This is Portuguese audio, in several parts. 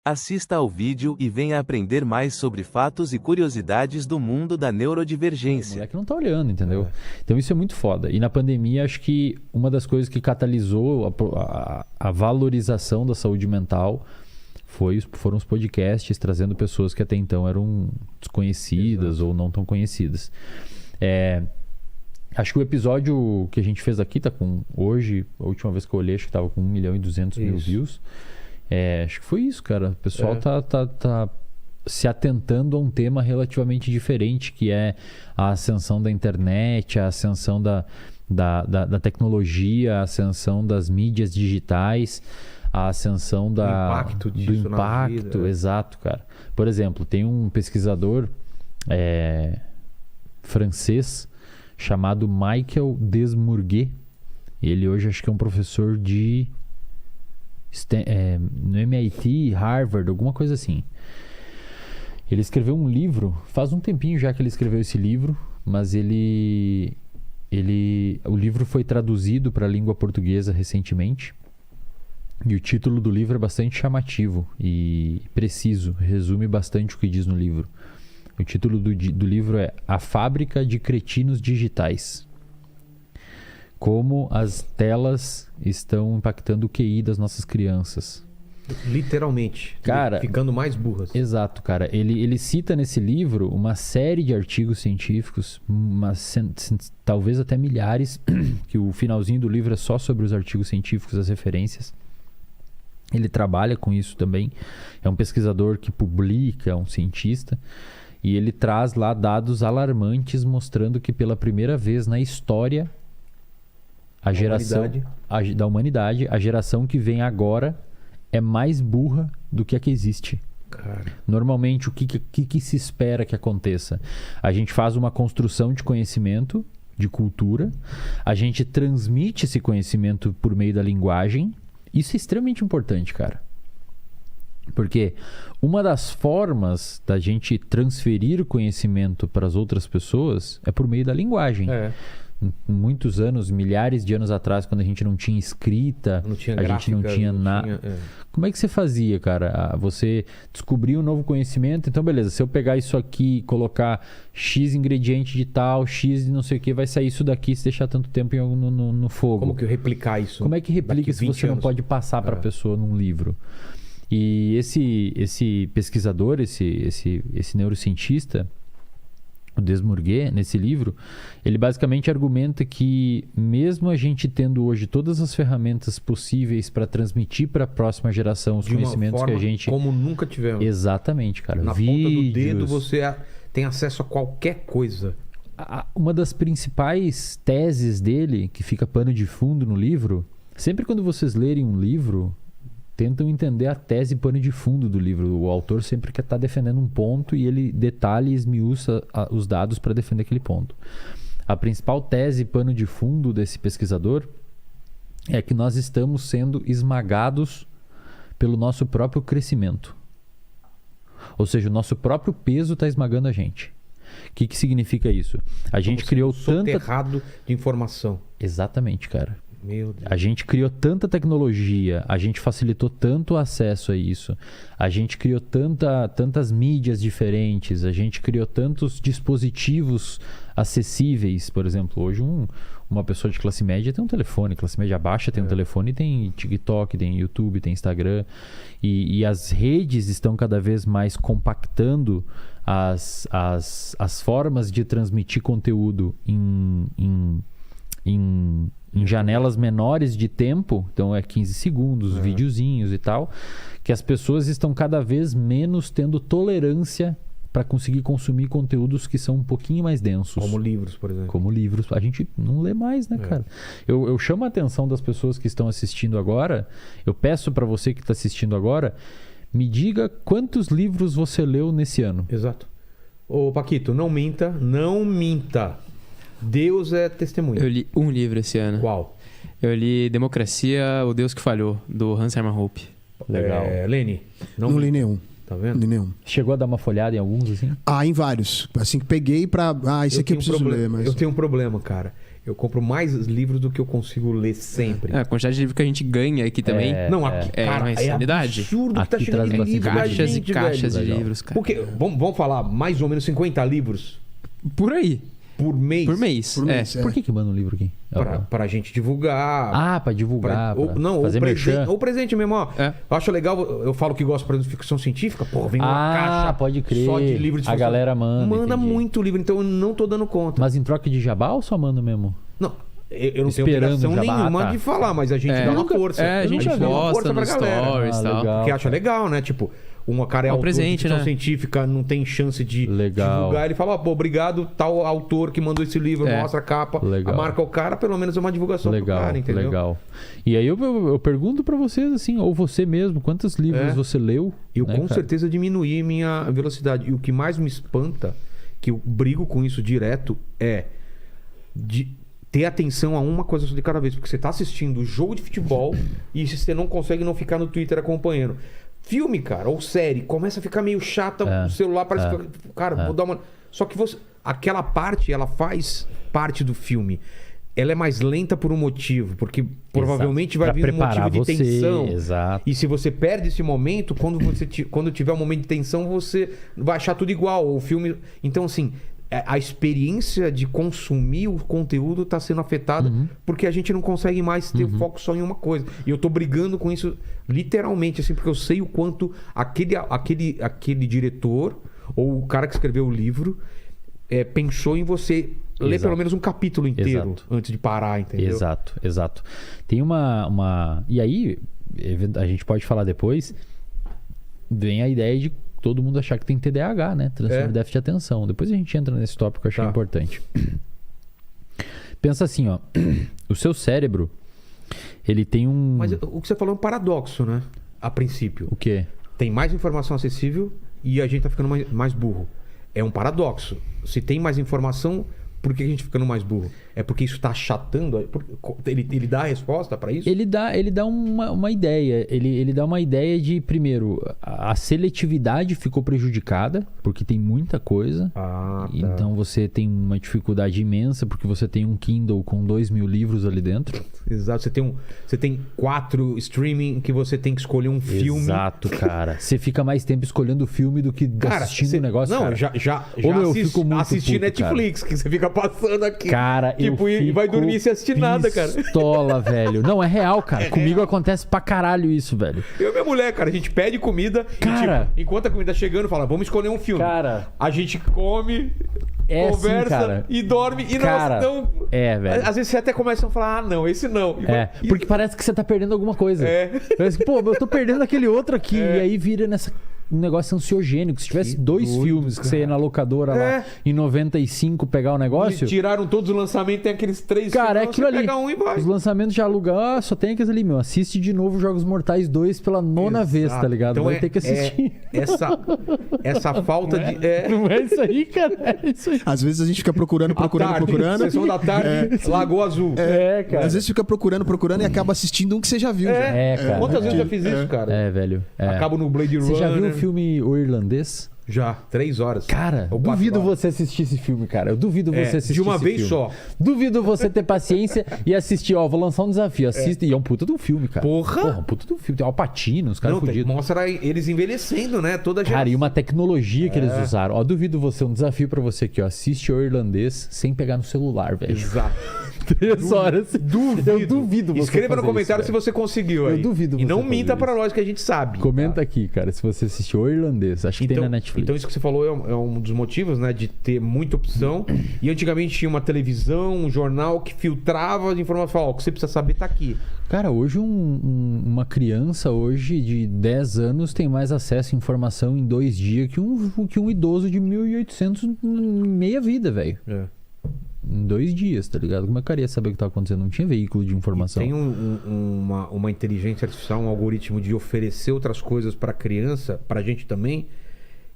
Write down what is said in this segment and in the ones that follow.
Assista ao vídeo e venha aprender mais sobre fatos e curiosidades do mundo da O neurodivergência. moleque não tá olhando, entendeu? Então isso é muito foda. E na pandemia, acho que uma das coisas que catalisou a valorização da saúde mental foram os podcasts trazendo pessoas que até então eram desconhecidas ou não tão conhecidas. Acho que o episódio que a gente fez aqui tá com, hoje, a última vez que eu olhei, acho que tava com 1.200.000 views. Acho que foi isso, cara. O pessoal tá se atentando a um tema relativamente diferente, que é a ascensão da internet, a ascensão da tecnologia, a ascensão das mídias digitais, a ascensão O impacto disso na vida. Exato, cara. Por exemplo, tem um pesquisador francês chamado Michael Desmourguet. Ele hoje acho que é um professor no MIT, Harvard, alguma coisa assim. Ele escreveu um livro, faz um tempinho já que ele escreveu esse livro, mas o livro foi traduzido para a língua portuguesa recentemente. E o título do livro é bastante chamativo e preciso, resume bastante o que diz no livro. O título do livro é A Fábrica de Cretinos Digitais. Como as telas estão impactando o QI das nossas crianças. Literalmente. Cara, ficando mais burras. Exato, cara. Ele cita nesse livro uma série de artigos científicos, talvez até milhares, que o finalzinho do livro é só sobre os artigos científicos, as referências. Ele trabalha com isso também. É um pesquisador que publica, é um cientista. E ele traz lá dados alarmantes mostrando que pela primeira vez na história da humanidade, a geração que vem agora é mais burra do que a que existe. Cara. Normalmente, o que se espera que aconteça? A gente faz uma construção de conhecimento, de cultura, a gente transmite esse conhecimento por meio da linguagem. Isso é extremamente importante, cara. Porque uma das formas da gente transferir o conhecimento para as outras pessoas é por meio da linguagem. Muitos anos, milhares de anos atrás, quando a gente não tinha escrita, a gente não tinha nada. Como é que você fazia, cara? Você descobriu um novo conhecimento, então beleza, se eu pegar isso aqui e colocar X ingrediente de tal, X de não sei o que, vai sair isso daqui se deixar tanto tempo no fogo. Como que eu replicar isso? Como é que replica se você não pode passar para a pessoa num livro? E esse pesquisador, esse neurocientista, o Desmourguet, nesse livro, ele basicamente argumenta que mesmo a gente tendo hoje todas as ferramentas possíveis para transmitir para a próxima geração os conhecimentos que a gente... como nunca tivemos. Exatamente, cara. Na ponta do dedo você tem acesso a qualquer coisa. Uma das principais teses dele, que fica pano de fundo no livro, sempre quando vocês lerem um livro, tentam entender a tese pano de fundo do livro. O autor sempre quer estar defendendo um ponto e ele detalha e esmiuça os dados para defender aquele ponto. A principal tese pano de fundo desse pesquisador é que nós estamos sendo esmagados pelo nosso próprio crescimento. Ou seja, o nosso próprio peso está esmagando a gente. O que significa isso? A gente criou soterrado de informação. Exatamente, cara. Meu Deus. A gente criou tanta tecnologia, a gente facilitou tanto o acesso a isso, a gente criou tantas mídias diferentes, a gente criou tantos dispositivos acessíveis. Por exemplo, hoje uma pessoa de classe média tem um telefone, classe média baixa tem um telefone, tem TikTok, tem YouTube, tem Instagram. E as redes estão cada vez mais compactando as formas de transmitir conteúdo em janelas menores de tempo, então é 15 segundos, videozinhos e tal, que as pessoas estão cada vez menos tendo tolerância para conseguir consumir conteúdos que são um pouquinho mais densos. Como livros, por exemplo. Como livros. A gente não lê mais, né, cara? Eu chamo a atenção das pessoas que estão assistindo agora, eu peço para você que está assistindo agora, me diga quantos livros você leu nesse ano. Exato. Ô, Paquito, não minta, não minta. Deus é testemunha. Eu li um livro esse ano. Qual? Eu li Democracia, O Deus que Falhou, do Hans Hermann Hoppe. Legal. Lene? Não li nenhum. Tá vendo? Nenhum. Chegou a dar uma folhada em alguns, assim? Em vários. Assim que peguei pra. Esse aqui eu preciso ler, mas. Eu tenho um problema, cara. Eu compro mais livros do que eu consigo ler sempre. A quantidade de livro que a gente ganha aqui também. Não, aqui, cara, uma insanidade. É absurdo que tá Aqui chegando de traz livro da bastante Caixas gente, e caixas velho. de Legal. livros, cara. Porque, vamos falar, mais ou menos 50 livros Por aí. por mês. Por mês. Por mês, Por que manda um livro aqui? Pra gente divulgar. Pra divulgar. Ou, pra não, fazer merchan. ou presente mesmo, ó. É. Eu acho legal, eu falo que gosto, por exemplo, de ficção científica, porra, vem uma caixa pode crer. só de livro de A ficção. galera manda. Manda entendi. muito livro, então eu não tô dando conta. Mas em troca de jabá ou só manda mesmo? Não, eu não tenho Esperando obrigação jabá, nenhuma tá. de falar, mas a gente dá uma força. A gente dá uma gosta força pra nos galera. stories e tal. legal. Porque acha legal, né? Tipo, um cara é É um autor presente, de ficção né? científica, não tem chance de Legal. divulgar. Ele fala, ó, pô, obrigado, tal autor que mandou esse livro, É. mostra a capa, Legal. marca o cara, pelo menos é uma divulgação pro Legal, cara, entendeu? legal. E aí eu pergunto pra vocês, assim, ou você mesmo, quantos livros É. você leu? Eu né, com cara? certeza diminuí minha velocidade. E o que mais me espanta, que eu brigo com isso direto, é de ter atenção a uma coisa só de cada vez. Porque você tá assistindo jogo de futebol e você não consegue não ficar no Twitter acompanhando. Filme, cara, ou série, começa a ficar meio chata, o celular parece que... Cara, vou dar uma... Só que aquela parte, ela faz parte do filme. Ela é mais lenta por um motivo, porque provavelmente vai Pra vir um motivo preparar de você, tensão. exato. E se você perde esse momento, quando tiver um momento de tensão, você vai achar tudo igual. O filme. Então, assim, a experiência de consumir o conteúdo está sendo afetada porque a gente não consegue mais ter foco só em uma coisa. E eu tô brigando com isso literalmente, assim, porque eu sei o quanto aquele diretor ou o cara que escreveu o livro pensou em você ler Exato. pelo menos um capítulo inteiro Exato. antes de parar, entendeu? Exato. Tem uma... E aí, a gente pode falar depois, vem a ideia de todo mundo achar que tem TDAH, né? Transtorno de déficit de atenção. Depois a gente entra nesse tópico que eu achei Tá. importante. Pensa assim, ó. O seu cérebro, ele tem um... Mas o que você falou é um paradoxo, né? A princípio. O quê? Tem mais informação acessível e a gente tá ficando mais burro. É um paradoxo. Se tem mais informação, por que a gente tá ficando mais burro? É porque isso tá achatando? Ele dá a resposta para isso? Ele dá uma ideia. Ele dá uma ideia de, primeiro, a seletividade ficou prejudicada, porque tem muita coisa. Ah, tá. Então você tem uma dificuldade imensa, porque você tem um Kindle com 2.000 livros ali dentro. Exato. Você tem 4 streaming que você tem que escolher um filme. Exato, cara. Você fica mais tempo escolhendo o filme do que assistindo o negócio, Não, cara. já Ô, meu, eu fico muito assisti puto, Netflix, que você fica passando aqui. Cara, tipo, eu e vai fico dormir sem assistir nada, cara. pistola, velho. Não, é real, cara. Comigo acontece pra caralho isso, velho. Eu e minha mulher, cara, a gente pede comida Cara. e, tipo, enquanto a comida tá chegando, fala, vamos escolher um filme. Cara. A gente come, É assim, conversa cara. e dorme. E Cara, não... velho. Às vezes você até começa a falar, esse não. E Porque parece que você tá perdendo alguma coisa. É. Parece que, pô, eu tô perdendo aquele outro aqui. E aí vira um negócio ansiogênico. Se tivesse Que 2 doido, filmes que você ia na locadora lá em 95 pegar o negócio. E tiraram todos os lançamentos, tem aqueles 3 Cara, é filmes, aquilo você ali. pega um e vai. Os lançamentos já alugam. Só tem aqueles ali, meu. Assiste de novo Jogos Mortais 2 pela 9ª vez, tá ligado? Então Vai ter que assistir. Essa falta de... Não é isso aí, cara. É isso aí. Às vezes a gente fica procurando. Sessão da tarde, Lagoa Azul. Cara. Às vezes fica procurando e acaba assistindo um que você já viu. já. Cara. Quantas vezes eu já fiz isso, cara? Velho. Acabo no Blade Runner. Você já viu o filme O Irlandês? Já, 3 horas. Cara, Ou 4 duvido horas. você assistir esse filme, cara. Eu duvido você assistir de uma esse vez filme. só. Duvido você ter paciência e assistir. Ó, vou lançar um desafio. Assista. E é um puta de um filme, cara. Porra! Um puta de um filme. Tem Al Pacino, os caras Não, fudidos. mostra eles envelhecendo, né? Toda a geração. Cara, e uma tecnologia que eles usaram. Ó, duvido você, um desafio pra você aqui, ó. Assiste O Irlandês sem pegar no celular, velho. Exato. 3 horas. Duvido. Eu duvido você Escreva no fazer comentário isso, se velho. você conseguiu aí. Eu duvido E você não fazer minta isso. pra nós que a gente sabe. Comenta tá? aqui, cara, se você assistiu O Irlandês. Acho que tem na Netflix. Então isso que você falou é um dos motivos, né? De ter muita opção. E antigamente tinha uma televisão, um jornal que filtrava as informações. Falava, o que você precisa saber tá aqui. Cara, hoje uma criança hoje de 10 anos tem mais acesso à informação em 2 dias que um idoso de 1800 em meia vida, velho. Em 2 dias, tá ligado? Como é que eu ia saber o que tá acontecendo? Não tinha veículo de informação. Tem uma inteligência artificial, um algoritmo de oferecer outras coisas pra criança, pra gente também,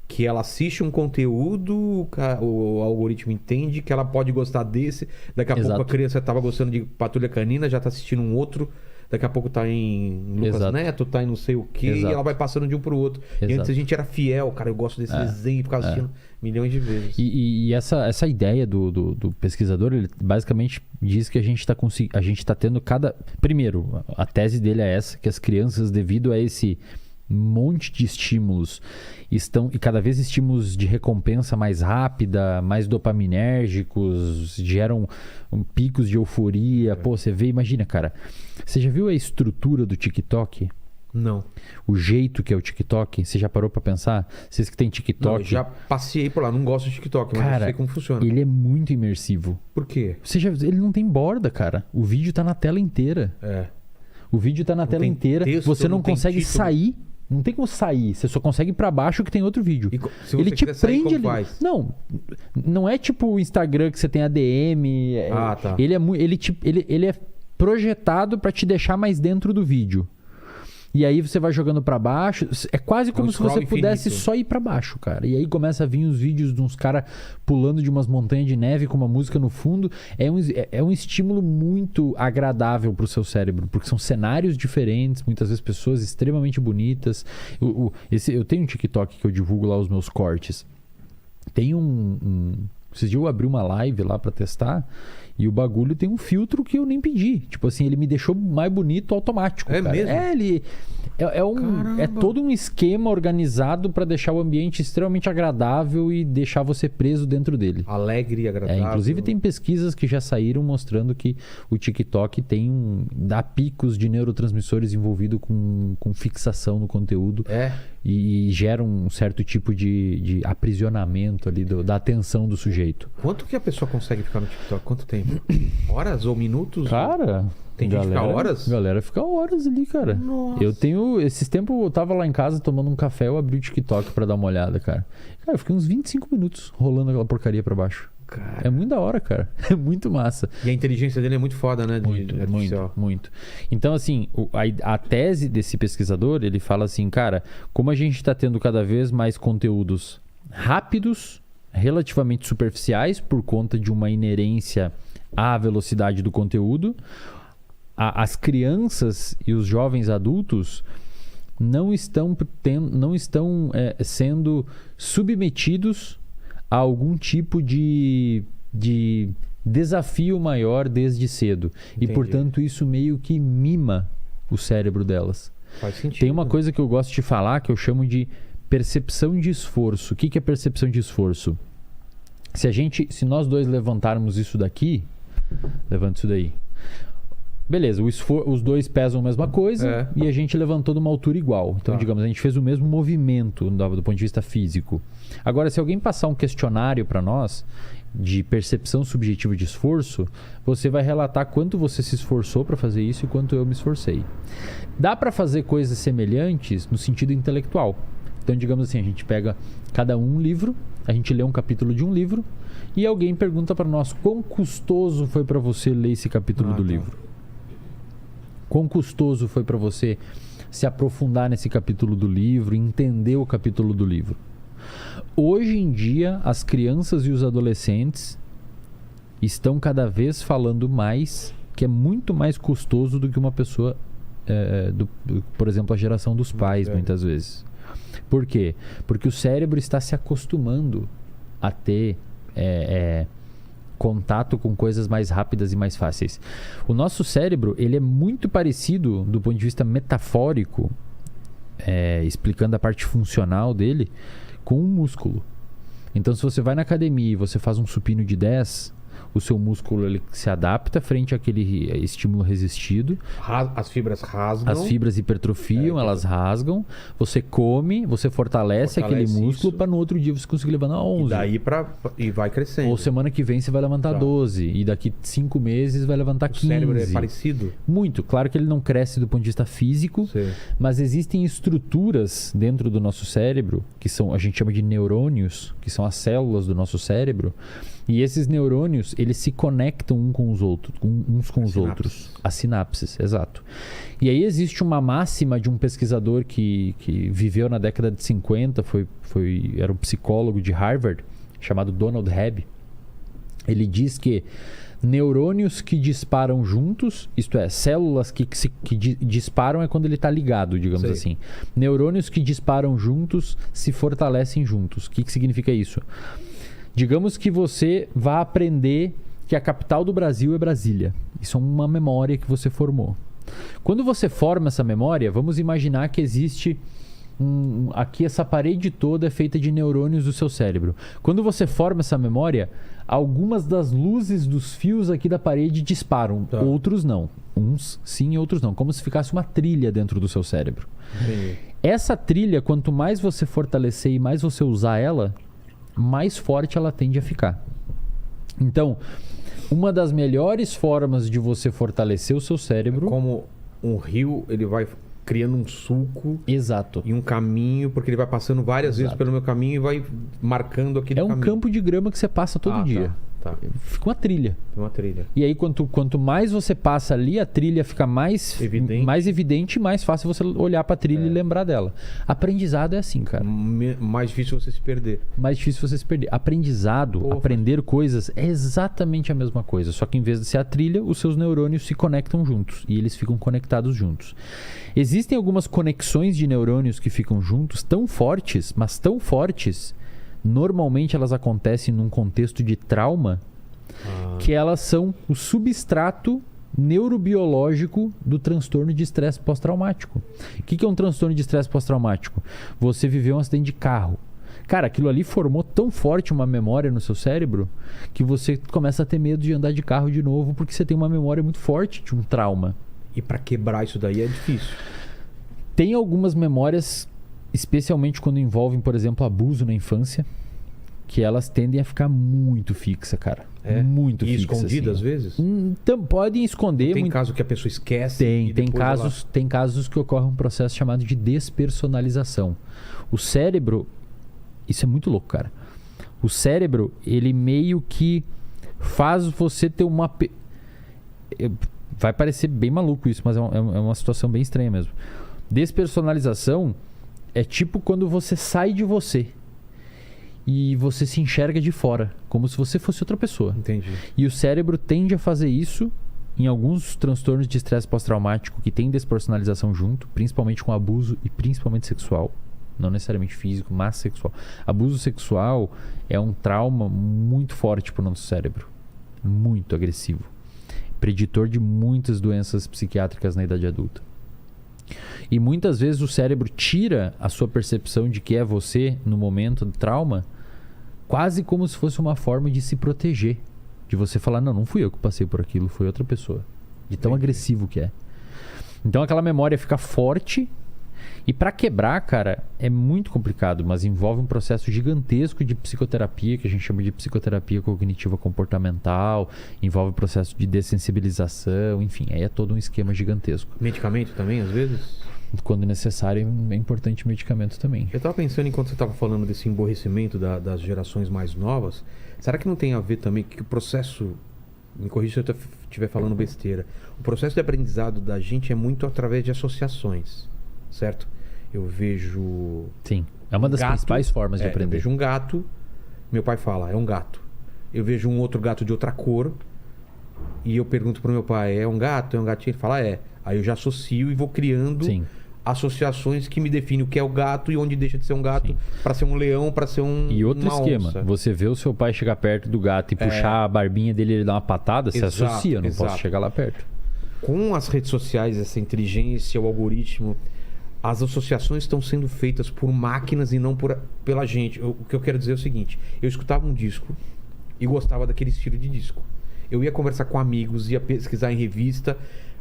que ela assiste um conteúdo, o algoritmo entende que ela pode gostar desse, daqui a pouco a criança estava gostando de Patrulha Canina, já está assistindo um outro daqui a pouco tá em Lucas Exato. Neto, tá em não sei o quê, e Exato. ela vai passando de um pro outro. E Exato. antes a gente era fiel, cara, eu gosto desse desenho, ficava assistindo milhões de vezes. E essa ideia do pesquisador, ele basicamente diz que a gente tá tendo cada... Primeiro, a tese dele é essa, que as crianças, devido a esse monte de estímulos, estão... E cada vez estímulos de recompensa mais rápida, mais dopaminérgicos, geram picos de euforia. Pô, você vê, imagina, cara. Você já viu a estrutura do TikTok? Não. O jeito que é o TikTok? Você já parou pra pensar? Vocês que tem Não, TikTok... eu já passei por lá, não gosto de TikTok, mas eu Cara, sei como funciona. ele é muito imersivo. Por quê? Ele não tem borda, cara. O vídeo tá na tela inteira. É. O vídeo tá na tela tem inteira. texto, Você não não tem consegue título. sair. Não tem como sair. Você só consegue ir pra baixo que tem outro vídeo. E se você Ele te quiser sair, prende como ali. faz? Não é tipo o Instagram que você tem ADM. Ah, tá. Ele é projetado pra te deixar mais dentro do vídeo. E aí você vai jogando pra baixo. É quase como se você scroll pudesse infinito. só ir pra baixo, cara. E aí começa a vir os vídeos de uns caras pulando de umas montanhas de neve com uma música no fundo. É um estímulo muito agradável pro seu cérebro, porque são cenários diferentes, muitas vezes pessoas extremamente bonitas. Eu tenho um TikTok que eu divulgo lá os meus cortes. Tem esses dias eu abri uma live lá pra testar e o bagulho tem um filtro que eu nem pedi. Tipo assim, ele me deixou mais bonito automático. É cara. mesmo? Ele é todo um esquema organizado pra deixar o ambiente extremamente agradável e deixar você preso dentro dele. Alegre e agradável. Inclusive tem pesquisas que já saíram mostrando que o TikTok dá picos de neurotransmissores envolvidos com fixação no conteúdo. É. E gera um certo tipo de aprisionamento ali da atenção do sujeito. Quanto que a pessoa consegue ficar no TikTok? Quanto tempo? Horas ou minutos? Cara, Tem gente que fica horas? Galera fica horas ali, cara. Nossa. Eu tenho... Esses tempos eu tava lá em casa tomando um café, eu abri o TikTok pra dar uma olhada, cara. Cara, eu fiquei uns 25 minutos rolando aquela porcaria pra baixo. Cara. É muito da hora, cara. É muito massa. E a inteligência dele é muito foda, né? Muito, muito. Então, assim, a tese desse pesquisador, ele fala assim, cara, como a gente está tendo cada vez mais conteúdos rápidos, relativamente superficiais, por conta de uma inerência à velocidade do conteúdo, as crianças e os jovens adultos não estão sendo submetidos a algum tipo de desafio maior desde cedo. Entendi. E, portanto, isso meio que mima o cérebro delas. Faz sentido. Tem uma coisa que eu gosto de falar que eu chamo de percepção de esforço. O que é percepção de esforço? Se nós dois levantarmos isso daqui, levanta isso daí. Beleza, os dois pesam a mesma coisa e a gente levantou de uma altura igual. Então, digamos, a gente fez o mesmo movimento do ponto de vista físico. Agora, se alguém passar um questionário para nós de percepção subjetiva de esforço, você vai relatar quanto você se esforçou para fazer isso e quanto eu me esforcei. Dá para fazer coisas semelhantes no sentido intelectual. Então, digamos assim, a gente pega cada um livro, a gente lê um capítulo de um livro e alguém pergunta para nós quão custoso foi para você ler esse capítulo do livro. Quão custoso foi para você se aprofundar nesse capítulo do livro, entender o capítulo do livro. Hoje em dia, as crianças e os adolescentes estão cada vez falando mais que é muito mais custoso do que uma pessoa, por exemplo, a geração dos pais, muitas vezes. Por quê? Porque o cérebro está se acostumando a ter contato com coisas mais rápidas e mais fáceis. O nosso cérebro, ele é muito parecido do ponto de vista metafórico, explicando a parte funcional dele, com um músculo. Então, se você vai na academia e você faz um supino de 10, o seu músculo ele se adapta frente àquele estímulo resistido. As fibras rasgam. As fibras hipertrofiam, elas rasgam. Você come, você fortalece aquele músculo para no outro dia você conseguir levantar 11. E daí e vai crescendo. Ou semana que vem você vai levantar 12. E daqui 5 meses vai levantar 15. O cérebro é parecido? Muito. Claro que ele não cresce do ponto de vista físico, mas existem estruturas dentro do nosso cérebro, que a gente chama de neurônios, que são as células do nosso cérebro. E esses neurônios, eles se conectam uns com os outros. As sinapses, exato. E aí existe uma máxima de um pesquisador que viveu na década de 50, era um psicólogo de Harvard, chamado Donald Hebb. Ele diz que Neurônios que disparam juntos, isto é, células que disparam é quando ele está ligado, digamos Sei. assim. Neurônios que disparam juntos se fortalecem juntos. O que significa isso? Digamos que você vá aprender que a capital do Brasil é Brasília. Isso é uma memória que você formou. Quando você forma essa memória, vamos imaginar que existe... aqui essa parede toda é feita de neurônios do seu cérebro. Quando você forma essa memória, algumas das luzes dos fios aqui da parede disparam, Tá. outros não. Uns sim, outros não. Como se ficasse uma trilha dentro do seu cérebro. Entendi. Essa trilha, quanto mais você fortalecer e mais você usar ela, mais forte ela tende a ficar. Então, uma das melhores formas de você fortalecer o seu cérebro... Como um rio, ele vai criando um sulco Exato. e um caminho, porque ele vai passando várias vezes pelo meu caminho e vai marcando aquele É um caminho. campo de grama que você passa todo dia. Tá. Fica uma trilha. Tem uma trilha. E aí, quanto mais você passa ali, a trilha fica mais evidente e mais fácil você olhar pra trilha e lembrar dela. Aprendizado é assim, cara. Mais difícil você se perder. Mais difícil você se perder. Aprendizado, aprender coisas, é exatamente a mesma coisa. Só que em vez de ser a trilha, os seus neurônios se conectam juntos. E eles ficam conectados juntos. Existem algumas conexões de neurônios que ficam juntos tão fortes, mas tão fortes... Normalmente elas acontecem num contexto de trauma, que elas são o substrato neurobiológico do transtorno de estresse pós-traumático. O que é um transtorno de estresse pós-traumático? Você viveu um acidente de carro. Cara, aquilo ali formou tão forte uma memória no seu cérebro que você começa a ter medo de andar de carro de novo porque você tem uma memória muito forte de um trauma. E pra quebrar isso daí é difícil. Tem algumas memórias, especialmente quando envolvem, por exemplo, abuso na infância, que elas tendem a ficar muito fixa, cara. Muito e fixa. escondida assim. às vezes? Então, podem esconder. Tem caso que a pessoa esquece? Tem casos que ocorre um processo chamado de despersonalização. O cérebro... Isso é muito louco, cara. O cérebro, ele meio que faz você ter uma... Vai parecer bem maluco isso, mas é uma situação bem estranha mesmo. Despersonalização é tipo quando você sai de você e você se enxerga de fora, como se você fosse outra pessoa. Entendi. E o cérebro tende a fazer isso em alguns transtornos de estresse pós-traumático que tem despersonalização junto, principalmente com abuso e principalmente sexual. Não necessariamente físico, mas sexual. Abuso sexual é um trauma muito forte para o nosso cérebro. Muito agressivo. Preditor de muitas doenças psiquiátricas na idade adulta. E muitas vezes o cérebro tira a sua percepção de que é você no momento do trauma, quase como se fosse uma forma de se proteger. De você falar, não fui eu que passei por aquilo, foi outra pessoa. De tão agressivo que é. Então aquela memória fica forte. E para quebrar, cara, é muito complicado, mas envolve um processo gigantesco de psicoterapia, que a gente chama de psicoterapia cognitiva comportamental, envolve o processo de dessensibilização, enfim, aí é todo um esquema gigantesco. Medicamento também, às vezes? Quando necessário, é importante medicamento também. Eu tava pensando, enquanto você tava falando desse emborrecimento das gerações mais novas, será que não tem a ver também que o processo... Me corrija se eu estiver falando besteira. O processo de aprendizado da gente é muito através de associações, certo? Eu vejo... Sim, é uma das principais formas de aprender. Eu vejo um gato, meu pai fala, é um gato. Eu vejo um outro gato de outra cor e eu pergunto pro meu pai, é um gato? É um gatinho? Ele fala, é. Aí eu já associo e vou criando associações que me definem o que é o gato e onde deixa de ser um gato para ser um leão, para ser E outro uma esquema, onça. você vê o seu pai chegar perto do gato e puxar a barbinha dele e ele dar uma patada, você associa, não posso chegar lá perto. Com as redes sociais, essa inteligência, o algoritmo, as associações estão sendo feitas por máquinas e não pela gente. O que eu quero dizer é o seguinte, eu escutava um disco e gostava daquele estilo de disco. Eu ia conversar com amigos, ia pesquisar em revista,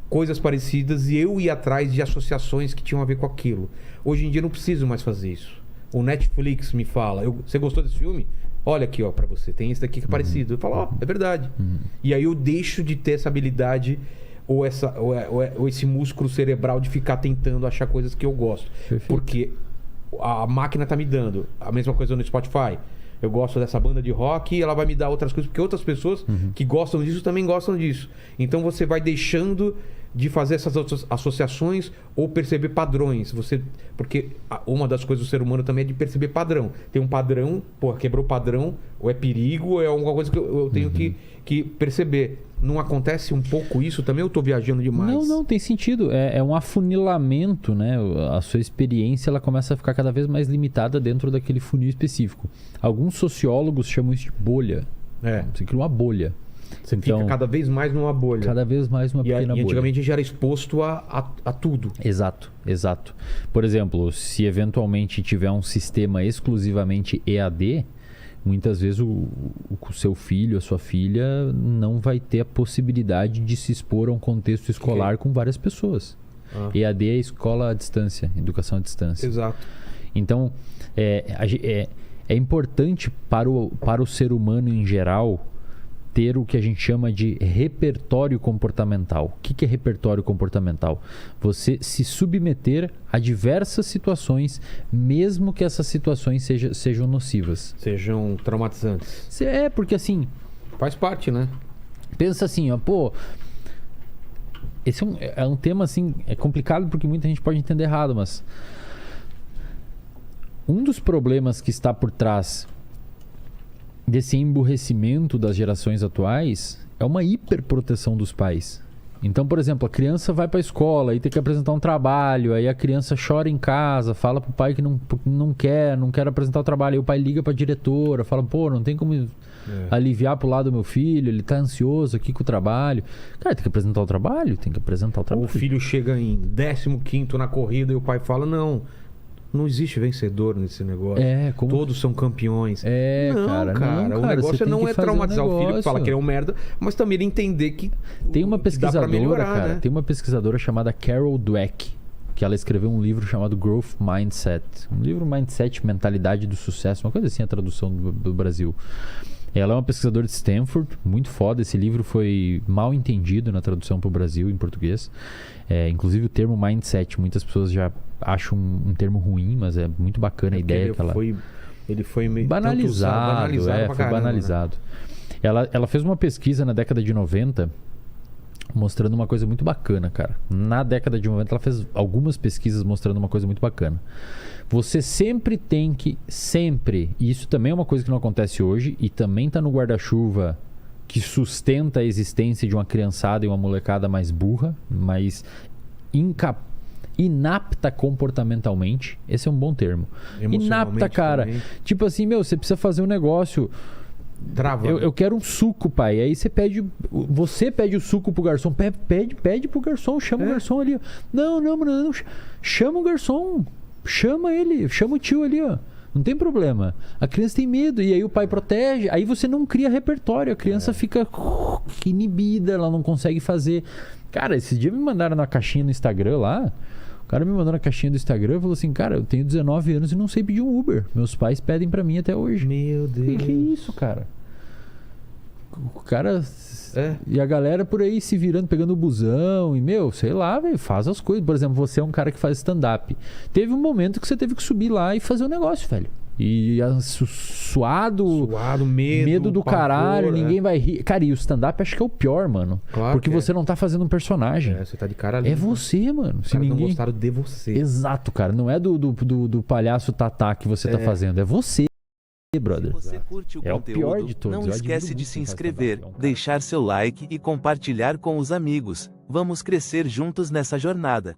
coisas parecidas, e eu ia atrás de associações que tinham a ver com aquilo. Hoje em dia eu não preciso mais fazer isso. O Netflix me fala, você gostou desse filme? Olha aqui, ó, pra você, tem esse daqui que é parecido. Eu falo, ó, é verdade. E aí eu deixo de ter essa habilidade ou esse músculo cerebral de ficar tentando achar coisas que eu gosto. Perfeito. Porque a máquina tá me dando a mesma coisa no Spotify. Eu gosto dessa banda de rock e ela vai me dar outras coisas, porque outras pessoas que gostam disso também gostam disso. Então você vai deixando de fazer essas associações ou perceber padrões. Porque uma das coisas do ser humano também é de perceber padrão. Tem um padrão, pô, quebrou o padrão, ou é perigo, ou é alguma coisa que eu tenho que perceber. Não acontece um pouco isso também? Eu tô viajando demais? Não, tem sentido. É um afunilamento, né? A sua experiência ela começa a ficar cada vez mais limitada dentro daquele funil específico. Alguns sociólogos chamam isso de bolha. Você cria uma bolha. Você fica cada vez mais numa bolha. Cada vez mais numa pequena bolha. E antigamente a gente era exposto a tudo. Exato. Por exemplo, se eventualmente tiver um sistema exclusivamente EAD, muitas vezes o seu filho, a sua filha, não vai ter a possibilidade de se expor a um contexto escolar com várias pessoas. EAD é escola à distância, educação à distância. Exato. Então, é importante para o ser humano em geral ter o que a gente chama de repertório comportamental. O que é repertório comportamental? Você se submeter a diversas situações, mesmo que essas situações sejam nocivas. Sejam traumatizantes. Porque assim... Faz parte, né? Pensa assim, esse é um tema assim, é complicado porque muita gente pode entender errado, mas... Um dos problemas que está por trás desse emburrecimento das gerações atuais é uma hiperproteção dos pais. Então, por exemplo, a criança vai para a escola e tem que apresentar um trabalho, aí a criança chora em casa, fala pro pai que não quer apresentar o trabalho, aí o pai liga para a diretora, fala, pô, não tem como aliviar pro lado do meu filho, ele tá ansioso aqui com o trabalho. Cara, tem que apresentar o trabalho, Ou o filho chega em 15º na corrida e o pai fala, não existe vencedor nesse negócio. Todos são campeões. O negócio não é traumatizar o filho que fala que ele é um merda, mas também ele entender que tem uma pesquisadora, dá pra melhorar, né? Tem uma pesquisadora chamada Carol Dweck, que ela escreveu um livro chamado Growth Mindset. Um livro Mindset, Mentalidade do Sucesso, uma coisa assim, a tradução do Brasil. Ela é uma pesquisadora de Stanford, muito foda. Esse livro foi mal entendido na tradução para o Brasil, em português. Inclusive o termo mindset, muitas pessoas já acham um termo ruim, mas é muito bacana a ideia que ela... Ele foi meio banalizado, pra foi banalizado. Né? Ela fez uma pesquisa na década de 90 mostrando uma coisa muito bacana, cara. Na década de 90 ela fez algumas pesquisas mostrando uma coisa muito bacana. Você sempre tem que... E isso também é uma coisa que não acontece hoje e também está no guarda-chuva que sustenta a existência de uma criançada e uma molecada mais burra, mais inapta comportamentalmente. Esse é um bom termo. Inapta, cara. Também. Tipo assim, você precisa fazer um negócio... Trava. Eu quero um suco, pai. Aí você pede o suco pro garçom. Pede pro garçom, chama o garçom ali. Não, chama o garçom. Chama ele, chama o tio ali, ó. Não tem problema. A criança tem medo e aí o pai protege. Aí você não cria repertório. A criança fica inibida, ela não consegue fazer. Cara, esses dias me mandaram na caixinha no Instagram lá. O cara me mandou na caixinha do Instagram e falou assim, cara, eu tenho 19 anos e não sei pedir um Uber. Meus pais pedem pra mim até hoje. Meu Deus. Que é isso, cara? O cara... E a galera por aí se virando, pegando o busão e, sei lá, velho, faz as coisas. Por exemplo, você é um cara que faz stand-up. Teve um momento que você teve que subir lá e fazer o negócio, velho. E suado, medo do pavor, caralho, ninguém vai rir. Cara, e o stand-up acho que é o pior, mano. Claro porque você não tá fazendo um personagem. Você tá de cara ali. É você, mano. Os caras não gostaram de você. Exato, cara. Não é do palhaço tatá que você tá fazendo. É você, brother. Se você curte o conteúdo, o pior de todos. Não esquece de se inscrever, deixar seu like e compartilhar com os amigos. Vamos crescer juntos nessa jornada.